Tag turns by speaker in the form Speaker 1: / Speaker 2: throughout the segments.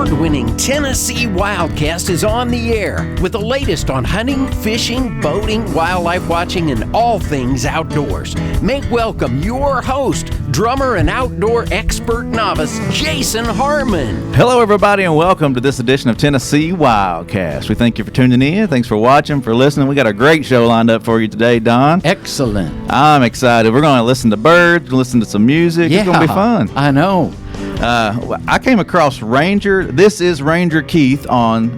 Speaker 1: award-winning Tennessee Wildcast is on the air with the latest on hunting, fishing, boating, wildlife watching, and all things outdoors. Make welcome your host, drummer and outdoor expert novice, Jason Harmon.
Speaker 2: Hello, everybody, and welcome to this edition of Tennessee Wildcast. We thank you for tuning in. Thanks for watching, for listening. We got a great show lined up for you today, Don.
Speaker 1: Excellent.
Speaker 2: I'm excited. We're going to listen to birds, listen to some music.
Speaker 1: Yeah,
Speaker 2: it's going to be fun.
Speaker 1: I know.
Speaker 2: I came across Ranger. This is Ranger Keith on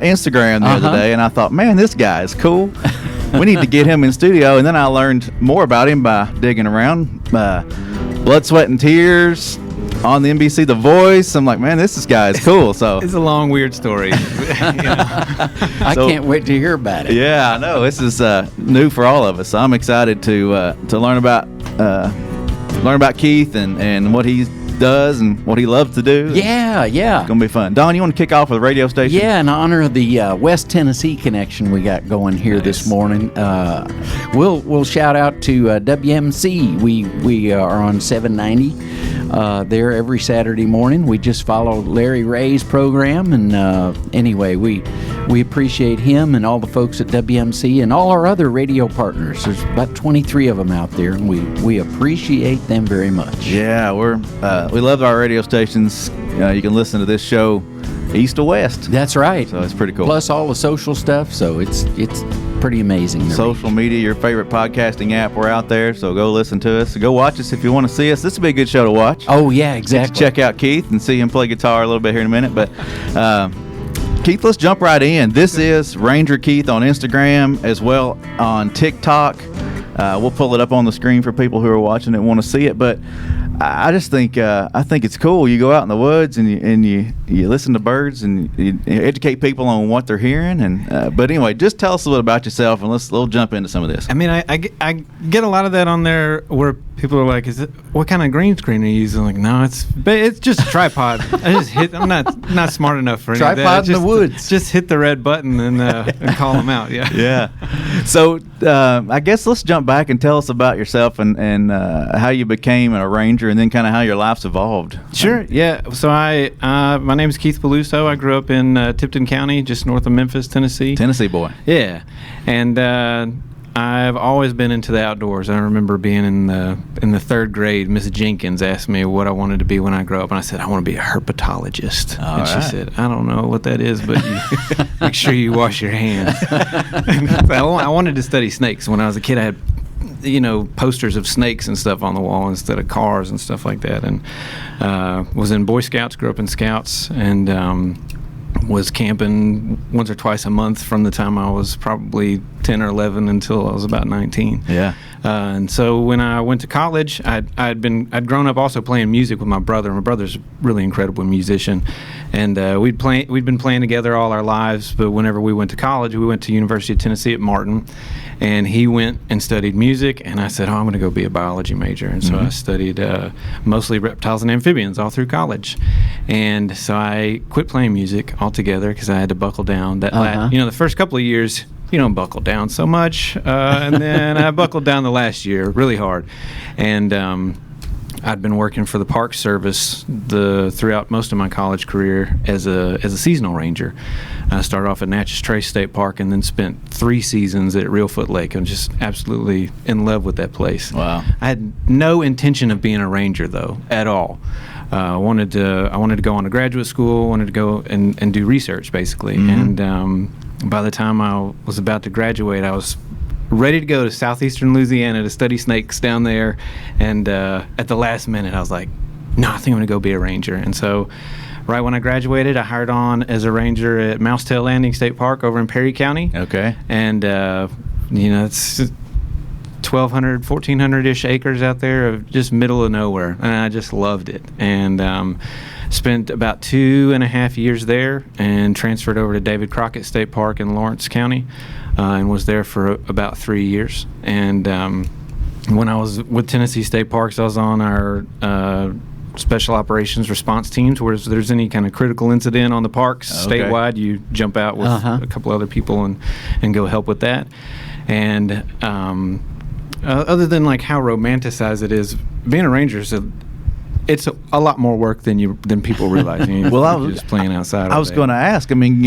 Speaker 2: Instagram the other day, and I thought, man, this guy is cool. We need to get him in studio. And then I learned more about him by digging around. Blood, Sweat, and Tears on the NBC, The Voice. I'm like, man, this guy is cool. So
Speaker 3: it's a long, weird story.
Speaker 1: I can't wait to hear about it.
Speaker 2: Yeah, I know. This is new for all of us. So I'm excited to learn about Keith and what he does and what he loves to do.
Speaker 1: Yeah.
Speaker 2: It's gonna be fun. Don, you want to kick off with the radio station?
Speaker 1: Yeah, in honor of the West Tennessee connection we got going here this morning. We'll shout out to WMC. We are on 790 there every Saturday morning. We just follow Larry Ray's program, and anyway, we appreciate him and all the folks at WMC and all our other radio partners. There's about 23 of them out there, and we appreciate them very much.
Speaker 2: Yeah, we love our radio stations. You can listen to this show east to west.
Speaker 1: That's right.
Speaker 2: So it's pretty cool.
Speaker 1: Plus all the social stuff, so it's pretty amazing.
Speaker 2: Social media, your favorite podcasting app, we're out there, so go listen to us. Go watch us if you want to see us. This will be a good show to watch.
Speaker 1: Oh, yeah, exactly.
Speaker 2: Check out Keith and see him play guitar a little bit here in a minute. But Keith, let's jump right in. This is Ranger Keith on Instagram as well on TikTok. We'll pull it up on the screen for people who are watching it and want to see it. But I just think it's cool. You go out in the woods and you listen to birds and you educate people on what they're hearing. And but anyway, just tell us a little about yourself and we'll jump into some of this.
Speaker 3: I mean, I get a lot of that on there where people are like, what kind of green screen are you using? Like, no, it's just a tripod. I'm not smart enough for any of that.
Speaker 1: Tripod in the woods.
Speaker 3: Just hit the red button and call them out.
Speaker 2: Yeah. So I guess let's jump back and tell us about yourself and how you became a ranger, and then kind of how your life's evolved.
Speaker 3: Sure. Yeah. So my name is Keith Paluso. I grew up in Tipton County, just north of Memphis, Tennessee.
Speaker 2: Tennessee boy.
Speaker 3: Yeah. And I've always been into the outdoors. I remember being in the third grade. Miss Jenkins asked me what I wanted to be when I grow up, and I said I want to be a herpetologist. She said, I don't know what that is, but you make sure you wash your hands. I wanted to study snakes. When I was a kid, I had posters of snakes and stuff on the wall instead of cars and stuff like that, and was in Boy Scouts, grew up in Scouts, and was camping once or twice a month from the time I was probably 10 or 11 until I was about 19.
Speaker 2: Yeah.
Speaker 3: And so when I went to college, I'd grown up also playing music with my brother. My brother's a really incredible musician, and we'd been playing together all our lives. But whenever we went to college, we went to University of Tennessee at Martin, and he went and studied music, and I said, I'm going to go be a biology major. And so I studied mostly reptiles and amphibians all through college. And so I quit playing music altogether because I had to buckle down. The first couple of years, you don't buckle down so much. And then I buckled down the last year really hard. And I'd been working for the Park Service throughout most of my college career as a seasonal ranger. I started off at Natchez Trace State Park and then spent 3 seasons at Reelfoot Lake. I'm just absolutely in love with that place.
Speaker 2: Wow. I
Speaker 3: had no intention of being a ranger, though, at all. I wanted to go on to graduate school, wanted to go and do research, basically. And by the time I was about to graduate, I was ready to go to southeastern Louisiana to study snakes down there. And at the last minute, I was like, no, I think I'm going to go be a ranger. And so right when I graduated, I hired on as a ranger at Mousetail Landing State Park over in Perry County.
Speaker 2: Okay.
Speaker 3: And, it's 1,200, 1,400-ish acres out there of just middle of nowhere. And I just loved it. And spent about 2.5 years there and transferred over to David Crockett State Park in Lawrence County and was there for about 3 years. And when I was with Tennessee State Parks, I was on our special operations response teams, where if there's any kind of critical incident on the parks statewide, you jump out with a couple other people and go help with that. And other than like how romanticized it is, being a ranger is it's a lot more work than people realize.
Speaker 2: Well, I
Speaker 3: you're
Speaker 2: was
Speaker 3: just playing outside.
Speaker 2: I was going to ask. I mean,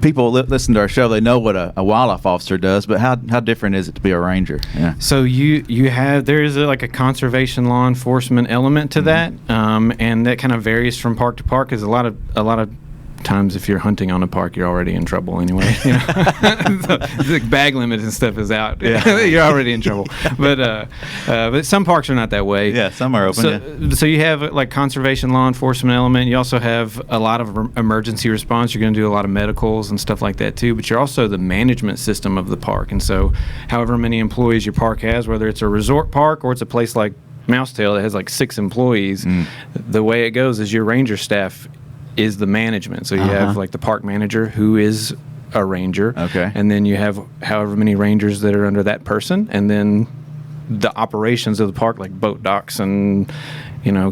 Speaker 2: people listen to our show. They know what a wildlife officer does, but how different is it to be a ranger? Yeah.
Speaker 3: So there is like a conservation law enforcement element to that, and that kind of varies from park to park. Because a lot of times if you're hunting on a park, you're already in trouble anyway. The bag limit and stuff is out. Yeah. You're already in trouble. But some parks are not that way.
Speaker 2: Yeah, some are open.
Speaker 3: So you have like conservation law enforcement element. You also have a lot of emergency response. You're going to do a lot of medicals and stuff like that too. But you're also the management system of the park. And so however many employees your park has, whether it's a resort park or it's a place like Mousetail that has like 6 employees, the way it goes is your ranger staff is the management. So you have like the park manager who is a ranger.
Speaker 2: Okay.
Speaker 3: And then you have however many rangers that are under that person, and then the operations of the park, like boat docks and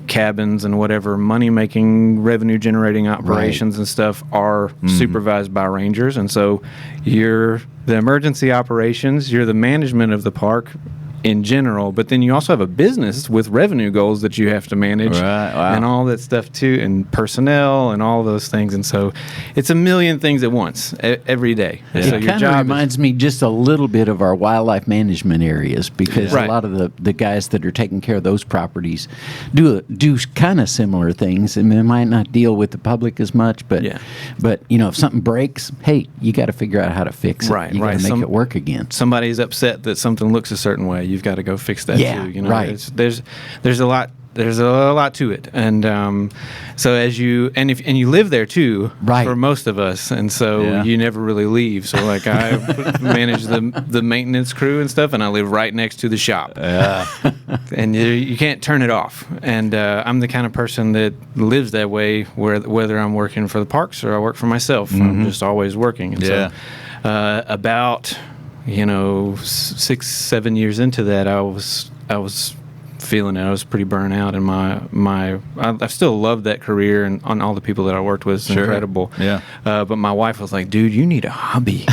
Speaker 3: cabins and whatever money making, revenue generating operations and stuff are supervised by rangers. And so you're the emergency operations, you're the management of the park in general, but then you also have a business with revenue goals that you have to manage, and all that stuff too, and personnel and all those things. And so it's a million things at once every day.
Speaker 1: Yeah.
Speaker 3: So
Speaker 1: It kind of reminds me just a little bit of our wildlife management areas, because a lot of the guys that are taking care of those properties do kind of similar things, and they might not deal with the public as much, but if something breaks, hey, you got to figure out how to fix it. You got to make it work again.
Speaker 3: Somebody's upset that something looks a certain way. You've got to go fix that too. There's a lot. There's a lot to it, and so if you live there too, for most of us, and so you never really leave. So like I manage the maintenance crew and stuff, and I live right next to the shop. And you can't turn it off. And I'm the kind of person that lives that way, whether I'm working for the parks or I work for myself. I'm just always working. And so about 6-7 years into that, I was feeling it. I was pretty burnt out, and I still love that career, and on all the people that I worked with, it's incredible.
Speaker 2: Yeah.
Speaker 3: But my wife was like, dude, you need a hobby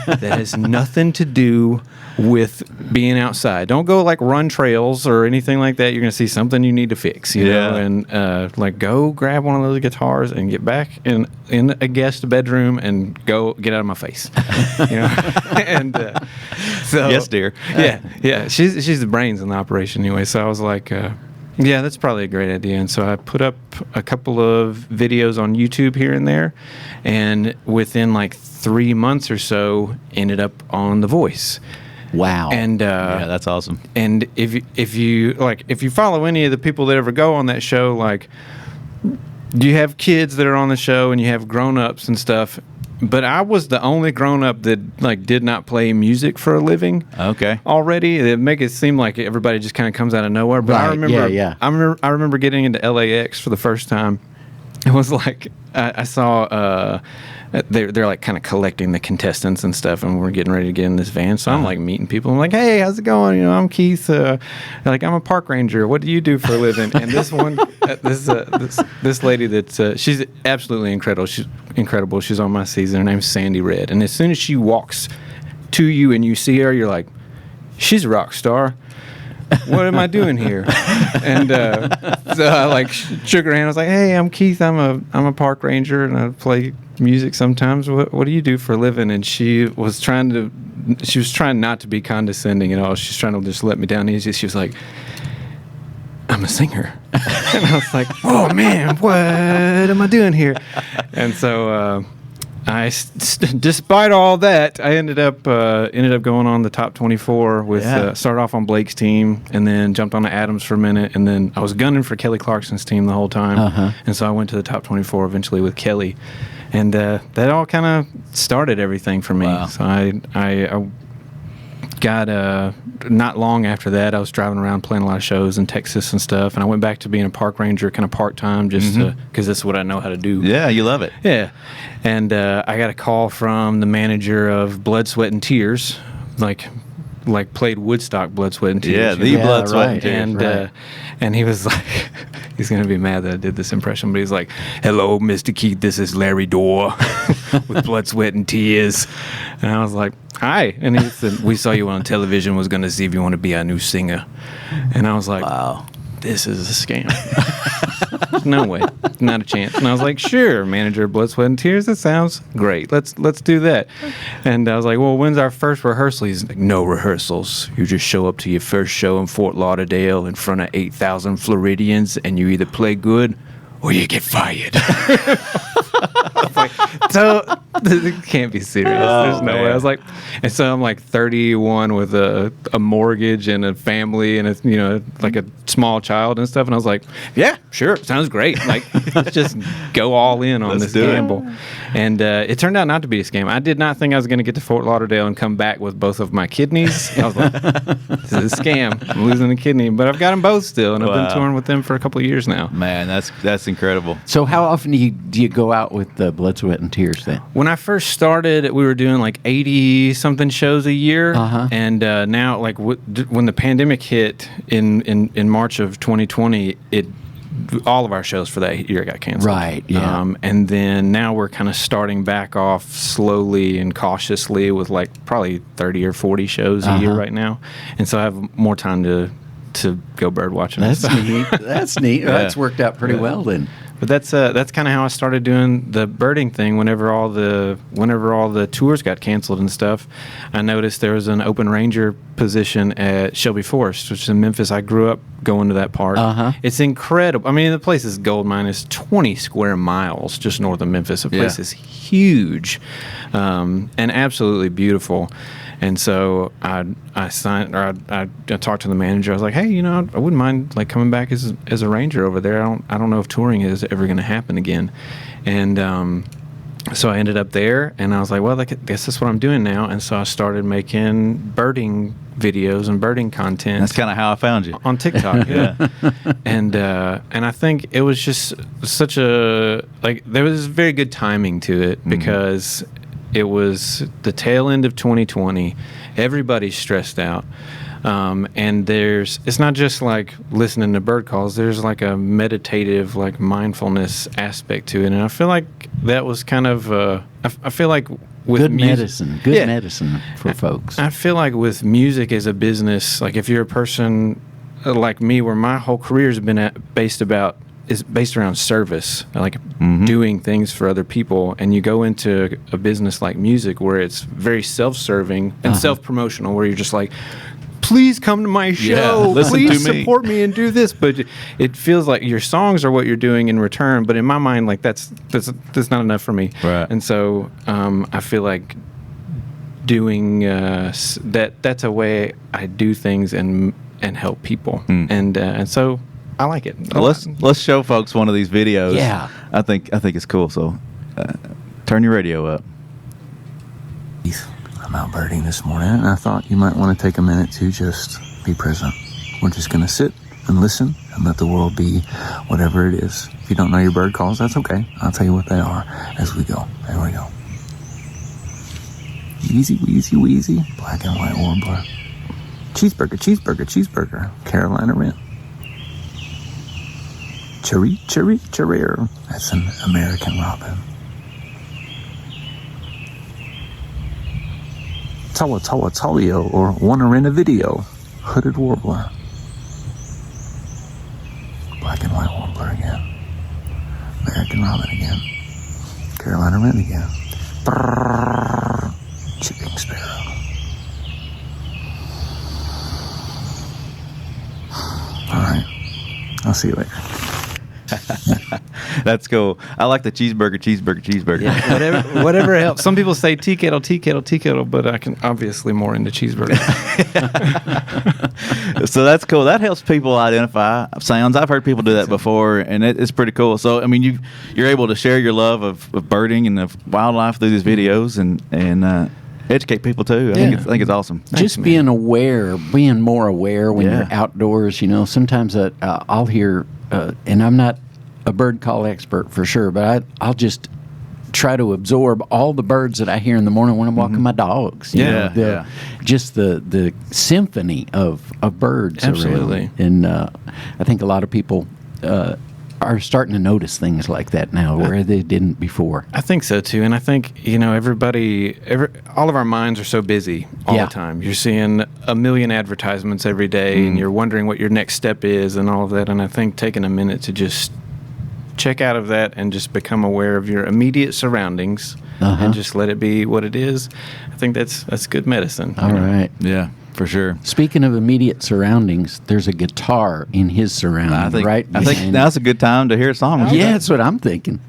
Speaker 3: that has nothing to do with being outside. Don't go like run trails or anything like that. You're going to see something you need to fix, you know, and like go grab one of those guitars and get back in a guest bedroom and go get out of my face, and so
Speaker 2: yes, dear.
Speaker 3: Yeah. She's the brains in the operation anyway. So I was like, yeah, that's probably a great idea. And so I put up a couple of videos on YouTube here and there, and within like 3 months or so, ended up on The Voice.
Speaker 1: Wow.
Speaker 3: And
Speaker 2: that's awesome.
Speaker 3: And if you follow any of the people that ever go on that show, like you have kids that are on the show and you have grown-ups and stuff, but I was the only grown-up that like did not play music for a living.
Speaker 2: Okay.
Speaker 3: Already, it make it seem like everybody just kind of comes out of nowhere. But I remember getting into LAX for the first time. It was like I saw they're like kind of collecting the contestants and stuff, and we're getting ready to get in this van. So I'm like meeting people. I'm like, hey, how's it going? I'm Keith. Like I'm a park ranger. What do you do for a living? And this one, this lady that she's absolutely incredible. She's incredible. She's on my season. Her name's Sandy Red. And as soon as she walks to you and you see her, you're like, she's a rock star. What am I doing here? And so I like shook her hand. I was like, hey, I'm Keith. I'm a park ranger, and I play music sometimes. What do you do for a living? And she was trying not to be condescending at all. She's trying to just let me down easy. She was like, I'm a singer. And I was like, oh man, what am I doing here? And so despite all that, I ended up going on the top 24 with started off on Blake's team, and then jumped on to Adams for a minute, and then I was gunning for Kelly Clarkson's team the whole time, and so I went to the top 24 eventually with Kelly, and that all kind of started everything for me. Wow. So I got not long after that, I was driving around playing a lot of shows in Texas and stuff, and I went back to being a park ranger kind of part-time just because that's what I know how to do.
Speaker 2: Yeah, you love it.
Speaker 3: Yeah. And I got a call from the manager of Blood, Sweat, and Tears, like played Woodstock Blood, Sweat, and Tears.
Speaker 2: Yeah, Blood, Sweat, and Tears.
Speaker 3: And, and he was like, he's going to be mad that I did this impression, but he's like, hello, Mr. Keith, this is Larry Dorr with Blood, Sweat, and Tears. And I was like, hi. And he said, we saw you on television, was going to see if you want to be our new singer. And I was like, wow. this is a scam. There's no way, not a chance. And I was like, sure, manager of Blood, Sweat, and Tears. That sounds great. Let's do that. And I was like, well, when's our first rehearsal? He's like, no rehearsals. You just show up to your first show in Fort Lauderdale in front of 8,000 Floridians, and you either play good or you get fired. Like, so it can't be serious. There's no way. I was like, and so I'm like 31 with a mortgage and a family and like a small child and stuff. And I was like, yeah, sure, sounds great. Like, let's just go all in on this gamble. And it turned out not to be a scam. I did not think I was going to get to Fort Lauderdale and come back with both of my kidneys. I was like, this is a scam. I'm losing a kidney, but I've got them both still, and I've been touring with them for a couple of years now.
Speaker 2: Man, that's incredible.
Speaker 1: So how often do you go out with Blood, Sweat, and Tears then?
Speaker 3: When I first started, we were doing like 80-something shows a year. And now, like, when the pandemic hit in March of 2020, all of our shows for that year got canceled.
Speaker 1: Right, yeah.
Speaker 3: And then now we're kind of starting back off slowly and cautiously with like probably 30 or 40 shows a year right now. And so I have more time to go bird watching.
Speaker 1: That's neat. That's neat. Yeah. That's worked out pretty well then.
Speaker 3: But that's kind of how I started doing the birding thing. Whenever all the tours got canceled and stuff, I noticed there was an open ranger position at Shelby Forest, which is in Memphis. I grew up going to that park. It's incredible. I mean, the place is gold mine. It's 20 square miles just north of Memphis. The place is huge, and absolutely beautiful. And so I talked to the manager. I was like, hey, I wouldn't mind like coming back as a ranger over there. I don't know if touring is ever going to happen again. And so I ended up there, and I was like, well, I guess that's what I'm doing now. And so I started making birding videos and birding content.
Speaker 2: That's kind of how I found you
Speaker 3: on TikTok. Yeah. And I think it was just such there was very good timing to it because it was the tail end of 2020. Everybody's stressed out. And it's not just like listening to bird calls. There's like a meditative, like mindfulness aspect to it. And I feel like that was kind of, I feel like with
Speaker 1: good medicine for folks.
Speaker 3: I feel like with music as a business, like if you're a person like me, where my whole career has been based around service, like doing things for other people, and you go into a business like music where it's very self-serving and self-promotional, where you're just like, please come to my show, please support me and do this. But it feels like your songs are what you're doing in return. But in my mind, like that's not enough for me.
Speaker 2: Right.
Speaker 3: And so I feel like doing that's a way I do things and help people. And so I like it.
Speaker 2: Well, let's show folks one of these videos.
Speaker 1: Yeah,
Speaker 2: I think it's cool. So turn your radio up.
Speaker 4: I'm out birding this morning, and I thought you might want to take a minute to just be present. We're just going to sit and listen and let the world be whatever it is. If you don't know your bird calls, that's okay. I'll tell you what they are as we go. There we go. Easy, wheezy, wheezy. Black and white warbler. Cheeseburger, cheeseburger, cheeseburger. Carolina wren. Chiree, chiree, chiree. That's an American robin. Tawa, tawa, tawio, or wanna in a video. Hooded warbler. Black and white warbler again. American robin again. Carolina wren again. Brrrr. Chipping sparrow. All right. I'll see you later.
Speaker 2: That's cool. I like the cheeseburger.
Speaker 3: Yeah, whatever helps. Some people say tea kettle, but I can obviously more into cheeseburger.
Speaker 2: So that's cool. That helps people identify sounds. I've heard people do that before, and it's pretty cool. So I mean, you're able to share your love of birding and of wildlife through these videos and educate people too. I think it's awesome.
Speaker 1: Just being more aware when you're outdoors. Sometimes I'll hear, and I'm not a bird call expert for sure, but I'll just try to absorb all the birds that I hear in the morning when I'm walking my dogs. Just the symphony of birds.
Speaker 3: Absolutely.
Speaker 1: Around. And I think a lot of people are starting to notice things like that now where they didn't before.
Speaker 3: I think so too, and I think all of our minds are so busy all the time. You're seeing a million advertisements every day, and you're wondering what your next step is and all of that. And I think taking a minute to just check out of that and just become aware of your immediate surroundings and just let it be what it is. I think that's good medicine.
Speaker 1: All right.
Speaker 2: Yeah, for sure.
Speaker 1: Speaking of immediate surroundings, there's a guitar in his surrounding, right?
Speaker 2: I think now's a good time to hear a song.
Speaker 1: Yeah, that's what I'm thinking.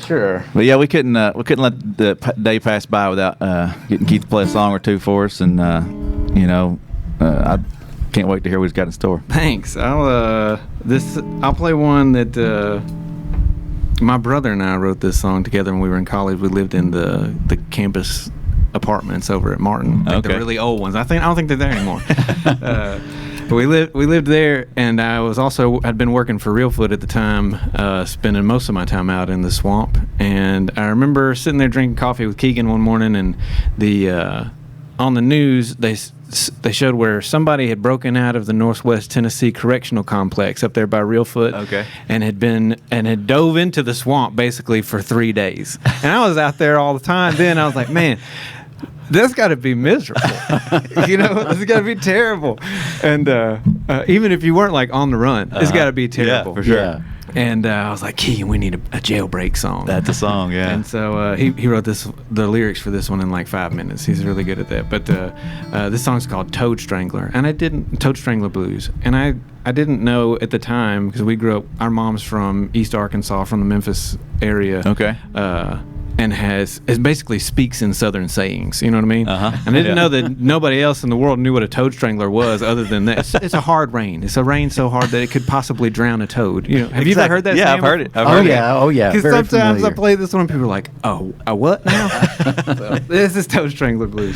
Speaker 3: Sure.
Speaker 2: But yeah, we couldn't let the day pass by without getting Keith to play a song or two for us, and I can't wait to hear what he's got in store.
Speaker 3: Thanks. I'll play one that my brother and I wrote this song together when we were in college. We lived in the campus apartments over at Martin, like the really old ones. I don't think they're there anymore. But we lived there, and I'd been working for Reelfoot at the time, spending most of my time out in the swamp. And I remember sitting there drinking coffee with Keegan one morning, and on the news they showed where somebody had broken out of the Northwest Tennessee Correctional Complex up there by Reelfoot, and had dove into the swamp basically for 3 days. And I was out there all the time. Then I was like, man, that's got to be miserable. It's got to be terrible. And even if you weren't like on the run, it's got to be terrible.
Speaker 2: Yeah, for sure.
Speaker 1: Yeah.
Speaker 3: And I was like, Keegan, we need a jailbreak song.
Speaker 2: That's a song, yeah.
Speaker 3: And so he wrote the lyrics for this one in like 5 minutes. He's really good at that. But this song's called Toad Strangler, and Toad Strangler Blues. And I didn't know at the time, because we grew up, our mom's from East Arkansas, from the Memphis area.
Speaker 2: Okay.
Speaker 3: And it basically speaks in Southern sayings, you know what I mean? And I didn't know that nobody else in the world knew what a toad strangler was, other than that. It's a hard rain. It's a rain so hard that it could possibly drown a toad. Have you ever heard that?
Speaker 2: Yeah, I've heard it. Oh
Speaker 1: yeah.
Speaker 3: Because
Speaker 1: Very
Speaker 3: sometimes
Speaker 1: familiar.
Speaker 3: I play this one and people are like, "Oh, a what now?" So, this is Toad Strangler Blues.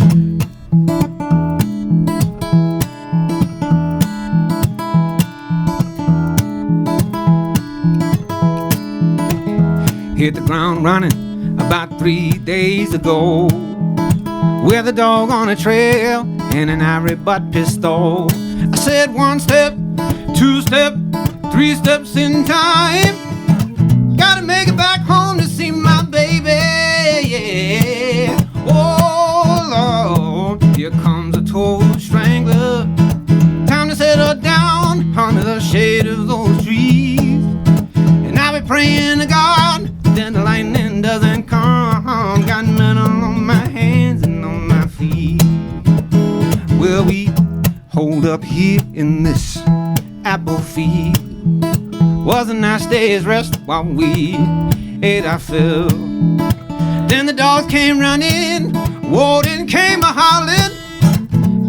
Speaker 3: Hit the ground running about 3 days ago, with a dog on a trail and an ivory butt pistol. I said 1 step, 2 step, 3 steps in time. Gotta make it back home to see my baby. Yeah. Oh Lord, here comes a toad strangler. Time to settle down under the shade of those trees. And I'll be praying to God then the lightning doesn't come. Got metal on my hands and on my feet. Well, we hold up here in this apple field. Was a nice day's rest while we ate our fill. Then the dogs came running, warden came a hollering.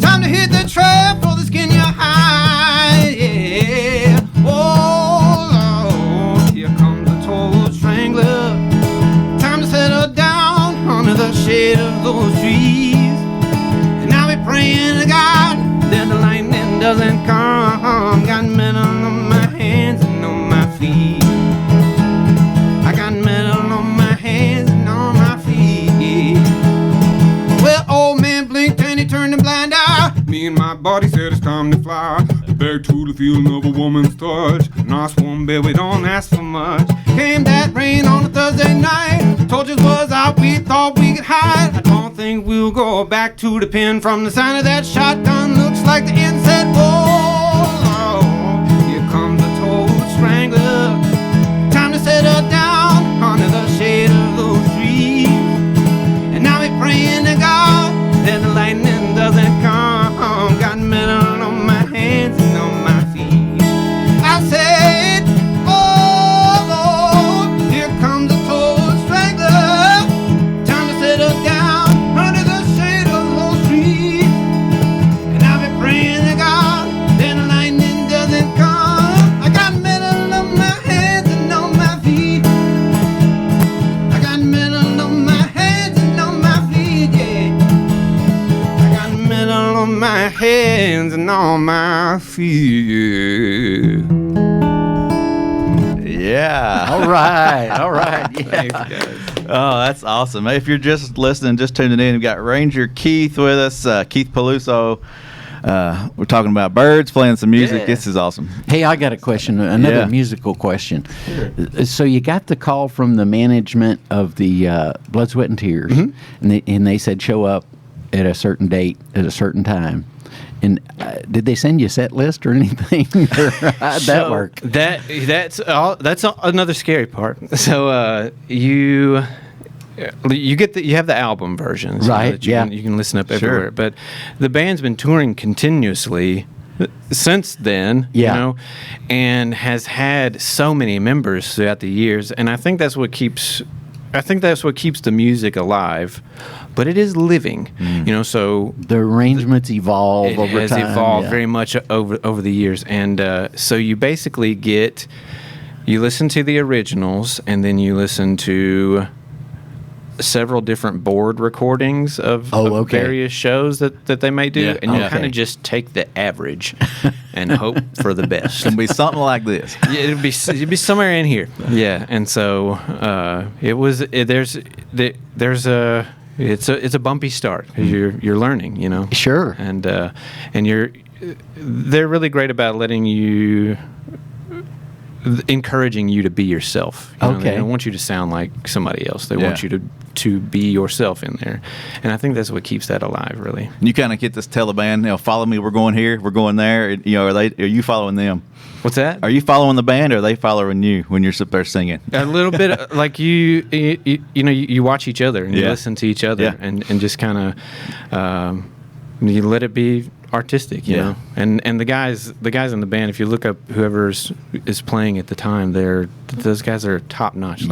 Speaker 3: Time to hit the trail for the skin you hide. Yeah. Oh Lord, here comes a toad strangler. Time to settle down under the shade of those trees. And I'll be praying to God that the lightning doesn't come. Got metal on my hands and on my feet. I got metal on my hands and on my feet. Well, old man blinked and he turned a blind eye. Me and my body said it's time to fly. Back to the feeling of a woman's touch. Nice warm bed, we don't ask for much. Came that rain on a Thursday night. Torches was out, we thought we could hide. I don't think we'll go back to the pen. From the sound of that shotgun, looks like the end said, whoa, here comes a toad strangler. Time to settle down under the shade of those trees. And I'll be praying to God that the lightning doesn't come. Got metal on my hands and on my feet. I said, oh Lord, here comes a toad strangler. Time to settle down under the shade of those trees. And I'll be praying to God that the lightning doesn't come. I got metal on my hands and on my feet. I got metal on my hands and on my feet, yeah. I got metal on my hands and on my feet.
Speaker 2: Yeah.
Speaker 1: All right. Yeah.
Speaker 3: Thanks, guys.
Speaker 2: Oh, that's awesome. Hey, if you're just listening, just tuning in, we've got Ranger Keith with us, Keith Paluso. We're talking about birds, playing some music.
Speaker 1: Yeah.
Speaker 2: This is awesome.
Speaker 1: Hey, I got a question, another
Speaker 2: Yeah.
Speaker 1: musical question. So you got the call from the management of the Blood, Sweat, and Tears, and they said show up at a certain date at a certain time. And did they send you a set list or anything? Or how'd that work?
Speaker 3: That's another scary part. So you have the album versions,
Speaker 1: right?
Speaker 3: That you can listen up everywhere.
Speaker 2: Sure.
Speaker 3: But the band's been touring continuously since then, and has had so many members throughout the years, and I think that's what keeps the music alive. But it is living, so
Speaker 1: the arrangements evolve over time.
Speaker 3: It has evolved very much over the years, and so you basically you listen to the originals, and then you listen to several different board recordings of various shows that they may do, and you kind of just take the average and hope for the best.
Speaker 2: It'll be something like this.
Speaker 3: Yeah, it'd be somewhere in here. Yeah, and so it's a bumpy start because you're learning,
Speaker 1: Sure.
Speaker 3: and they're really great about encouraging you to be yourself. They don't want you to sound like somebody else. They want you to be yourself in there, and I think that's what keeps that alive, really.
Speaker 2: You kind of get this Taliban, follow me, we're going here, we're going there. Are you following them?
Speaker 3: What's that?
Speaker 2: Are you following the band, or are they following you when you're up there singing?
Speaker 3: A little bit like you watch each other and you listen to each other and just kind of you let it be artistic, you know. And the guys in the band, if you look up whoever is playing at the time, those guys are top notch,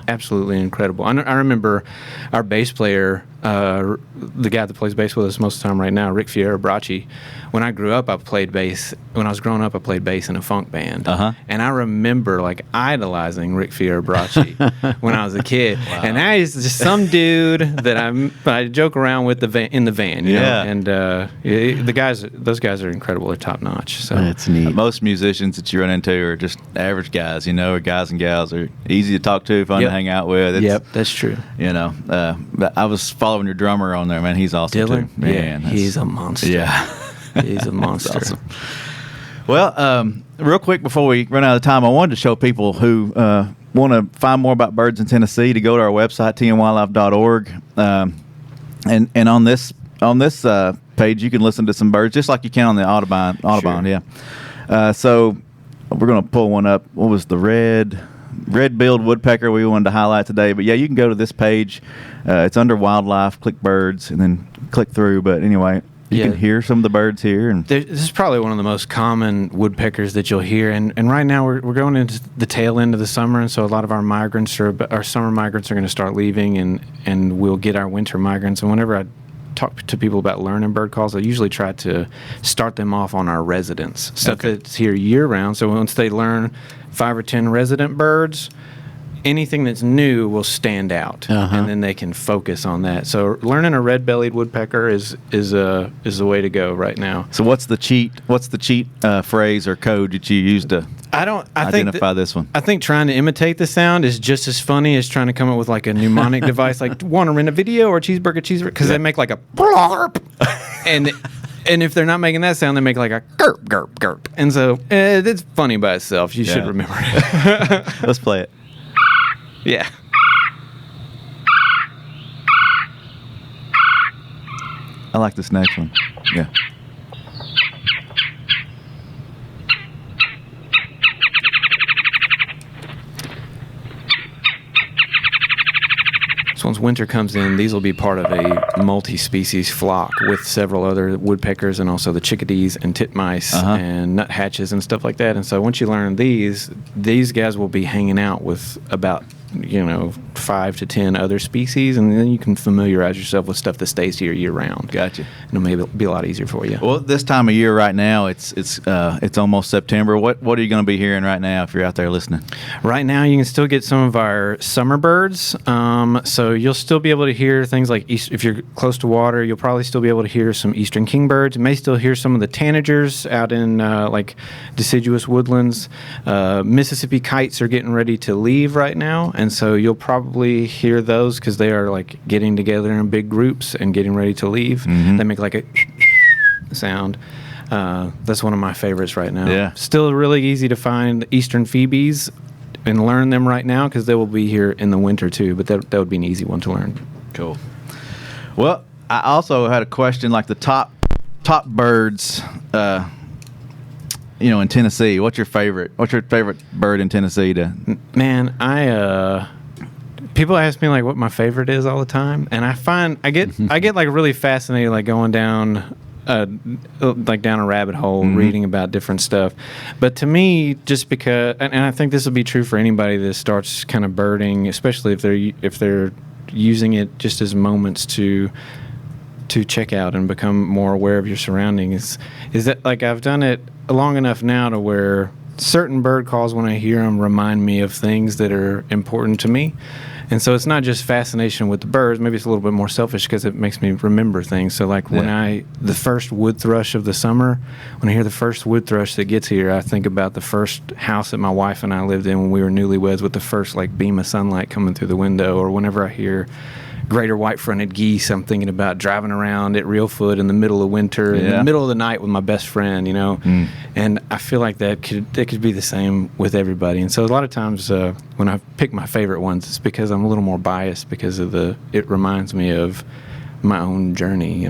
Speaker 3: absolutely incredible. I remember our bass player, the guy that plays bass with us most of the time right now, Rick Fierrabracci. When I grew up, I played bass. When I was growing up, I played bass in a funk band, and I remember idolizing Rick Fierrabracci when I was a kid. Wow. And now he's just some dude that I joke around with in the van, you know. And those guys are incredible. They're top notch. So
Speaker 1: that's neat.
Speaker 2: Most musicians that you run into are just average guys, or guys and gals are easy to talk to, fun to hang out with.
Speaker 3: That's true.
Speaker 2: But I was following your drummer on there, man. He's awesome
Speaker 3: Dillon?
Speaker 2: too. Man,
Speaker 3: he's a monster.
Speaker 2: Yeah.
Speaker 3: He's a monster.
Speaker 2: Awesome. Well, real quick before we run out of time, I wanted to show people who want to find more about birds in Tennessee to go to our website, tnwildlife.org. And on this page, you can listen to some birds just like you can on the Audubon.
Speaker 3: Sure.
Speaker 2: So we're going to pull one up. What was the red-billed woodpecker we wanted to highlight today? But you can go to this page. It's under wildlife, click birds, and then click through. But anyway, you can hear some of the birds here. And
Speaker 3: this is probably one of the most common woodpeckers that you'll hear. And right now we're going into the tail end of the summer, and so a lot of our summer migrants are going to start leaving, and we'll get our winter migrants. And whenever I talk to people about learning bird calls, I usually try to start them off on our residents, stuff that's here year round. So once they learn 5 or 10 resident birds, anything that's new will stand out, and then they can focus on that. So learning a red-bellied woodpecker is the way to go right now.
Speaker 2: So what's the cheat phrase or code that you use to identify this one? I
Speaker 3: think trying to imitate the sound is just as funny as trying to come up with like a mnemonic device, like want to rent a video or cheeseburger, because they make like a blurp, and if they're not making that sound, they make like a gurp, gurp, gurp. And so it's funny by itself. You should remember it.
Speaker 2: Let's play it.
Speaker 3: Yeah.
Speaker 2: I like this next one. Yeah.
Speaker 3: So once winter comes in, these will be part of a multi-species flock with several other woodpeckers and also the chickadees and titmice and nuthatches and stuff like that. And so once you learn these guys will be hanging out with about 5 to 10 other species, and then you can familiarize yourself with stuff that stays here year round.
Speaker 2: Gotcha.
Speaker 3: And it'll maybe be a lot easier for you.
Speaker 2: Well, this time of year right now, it's almost September. What are you going to be hearing right now if you're out there listening?
Speaker 3: Right now, you can still get some of our summer birds. So you'll still be able to hear things like if you're close to water, you'll probably still be able to hear some eastern kingbirds. You may still hear some of the tanagers out in like deciduous woodlands. Mississippi kites are getting ready to leave right now. And so you'll probably hear those because they are like getting together in big groups and getting ready to leave. Mm-hmm. They make like a sound. That's one of my favorites right now.
Speaker 2: Yeah.
Speaker 3: Still really easy to find eastern phoebes and learn them right now because they will be here in the winter too. But that would be an easy one to learn.
Speaker 2: Cool. Well, I also had a question, like the top birds, in Tennessee. What's your favorite bird in Tennessee
Speaker 3: Man, people ask me like what my favorite is all the time, and I get like really fascinated, like going down down a rabbit hole, reading about different stuff. But to me, just because, and I think this will be true for anybody that starts kind of birding, especially if they're using it just as moments to check out and become more aware of your surroundings, is that like I've done it long enough now to where certain bird calls, when I hear them, remind me of things that are important to me. And so it's not just fascination with the birds. Maybe it's a little bit more selfish because it makes me remember things. So like when the first wood thrush of the summer, when I hear the first wood thrush that gets here, I think about the first house that my wife and I lived in when we were newlyweds, with the first like beam of sunlight coming through the window. Or whenever I hear greater white-fronted geese, I'm thinking about driving around at Reelfoot in the middle of winter, in the middle of the night with my best friend, And I feel like that could be the same with everybody. And so a lot of times when I pick my favorite ones, it's because I'm a little more biased because of it reminds me of my own journey,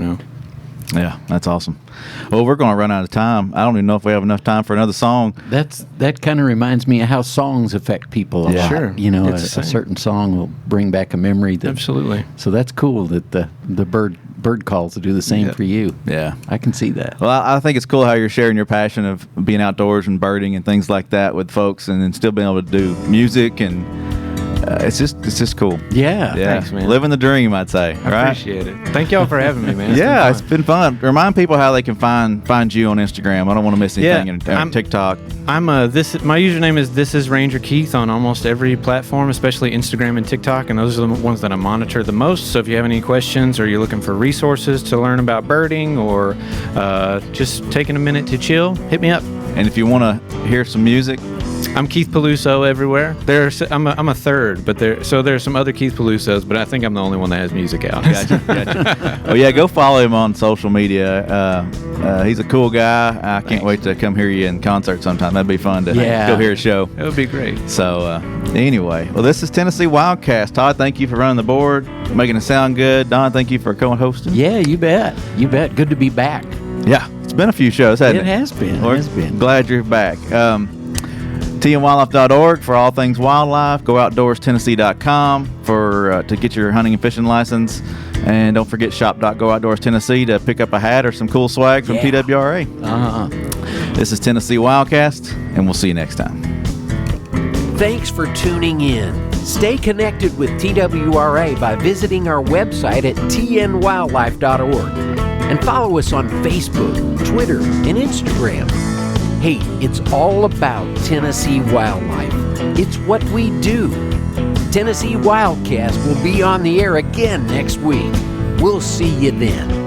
Speaker 2: Yeah, that's awesome. Well, we're going to run out of time. I don't even know if we have enough time for another song.
Speaker 1: That kind of reminds me of how songs affect people a lot.
Speaker 3: Sure.
Speaker 1: A certain song will bring back a memory.
Speaker 3: Absolutely.
Speaker 1: So that's cool that the bird calls will do the same for you.
Speaker 2: Yeah.
Speaker 1: I can see that.
Speaker 2: Well, I think it's cool how you're sharing your passion of being outdoors and birding and things like that with folks, and then still being able to do music, and it's just cool.
Speaker 1: Yeah.
Speaker 3: Thanks, man.
Speaker 2: Living the dream, I'd say.
Speaker 3: I appreciate it. Thank y'all for having me, man.
Speaker 2: It's been fun. Remind people how they can find you on Instagram. I don't want to miss anything. On TikTok.
Speaker 3: My username is This Is Ranger Keith on almost every platform, especially Instagram and TikTok, and those are the ones that I monitor the most. So if you have any questions or you're looking for resources to learn about birding, or just taking a minute to chill, hit me up.
Speaker 2: And if you want to hear some music,
Speaker 3: I'm Keith Paluso everywhere. I'm a third, but there's some other Keith Palusos, but I think I'm the only one that has music out.
Speaker 2: Gotcha. Oh yeah, go follow him on social media. He's a cool guy. I can't wait to come hear you in concert sometime. That'd be fun to go hear a show.
Speaker 3: It would be great.
Speaker 2: So anyway, well, this is Tennessee Wildcast. Todd, thank you for running the board, making it sound good. Don, thank you for co-hosting.
Speaker 1: Yeah, you bet. Good to be back.
Speaker 2: Yeah, it's been a few shows, hasn't it?
Speaker 1: It has been.
Speaker 2: We're glad you're back. tnwildlife.org for all things wildlife. Go outdoorstennessee.com to get your hunting and fishing license. And don't forget shop.gooutdoorstennessee to pick up a hat or some cool swag from TWRA. This is Tennessee Wildcast, and we'll see you next time.
Speaker 5: Thanks for tuning in. Stay connected with TWRA by visiting our website at tnwildlife.org. And follow us on Facebook, Twitter, and Instagram. Hey, it's all about Tennessee wildlife. It's what we do. Tennessee Wildcast will be on the air again next week. We'll see you then.